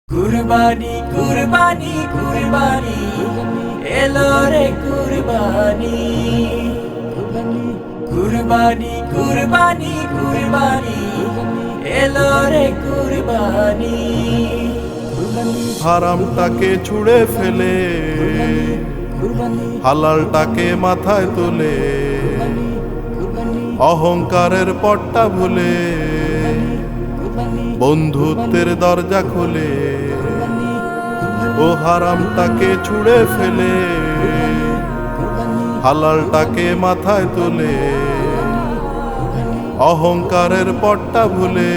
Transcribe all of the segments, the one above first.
কুরবানি কুরবানি কুরবানি এলো রে কুরবানি কুরবানি কুরবানি কুরবানি এলো রে কুরবানি হারামটাকে ছুঁড়ে ফেলে হালালটাকে মাথায় তোলে অহংকারের পট্টা ভুলে বন্ধুত্বের দরজা খুলে ও হারামটাকে ছুঁড়ে ফেলে হালালটাকে মাথায় তোলে অহংকারের পট্টা ভুলে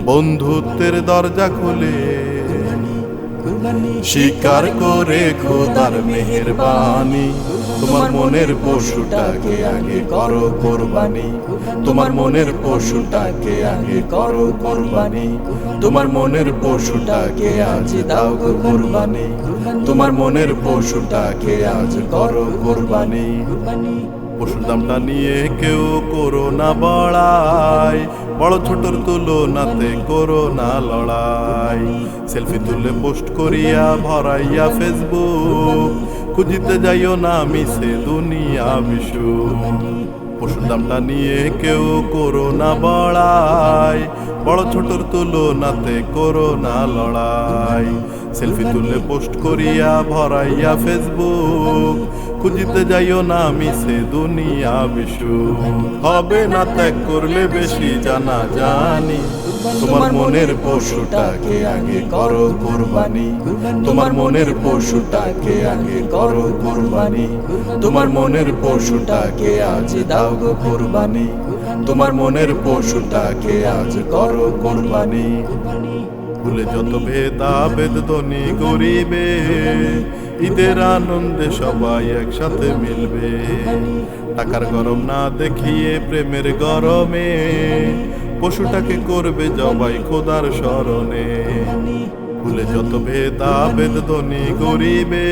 বন্ধুত্বের দরজা খুলে স্বীকার করে খোদার মেহেরবানি তোমার মনের পশুটাকে আগে করো কোরবানি তোমার মনের পশুটাকে আগে করো কোরবানি তোমার মনের পশুটাকে আজ দাও গো কোরবানি তোমার মনের পশুটাকে আজ করো কোরবানি পশুর দামটা নিয়ে কেউ করো না বড়াই বড় ছোটর তুলনাতে করো না লড়াই সেলফি তুলে পোস্ট করিয়া ভরাইয়া ফেসবুক খুঁজিতে যাইও না মিশে দুনিয়া বিশ্ব পশুর দামটা নিয়ে কেউ করো না বড়াই বড় ছোটর তুলনাতে করো না লড়াই সেলফি তুলে পোস্ট করিয়া ভরাইয়া ফেসবুক খুঁজিতে যাইও না মিশে দুনিয়া বিশ্ব হবে না ত্যাগ করলে বেশি জানা জানি তোমার মনের পশুটাকে আগে করো কোরবানি তোমার মনের পশুটাকে আগে করো কোরবানি তোমার মনের পশুটাকে আজ দাও গো কোরবানি তোমার মনের পশুটাকে আজ করো কোরবানি ভুলে যত ভেদাভেদ ধনী গরিবে ঈদের আনন্দে সবাই একসাথে মিলবে টাকার গরম না দেখিয়ে প্রেমের গরমে পশুটাকে করবে জবাই খোদার স্মরণে ভুলে যত ভেদাভেদ ধনী গরিবে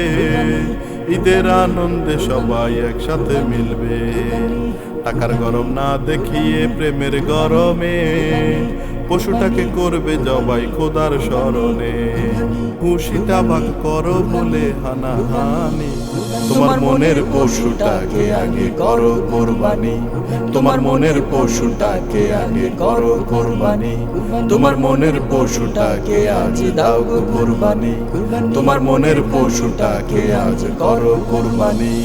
ঈদের আনন্দে সবাই একসাথে মিলবে টাকার গরম না দেখিয়ে প্রেমের গরমে পশুটাকে করবে জবাই খোদার স্মরণে খুশিটা ভাগ করো বলে হানাহানি তোমার মনের পশুটাকে আগে করো কোরবানি তোমার মনের পশুটাকে আগে করো কোরবানি তোমার মনের পশুটাকে আজ দাও গো কোরবানি তোমার মনের পশুটাকে আজ করো কোরবানি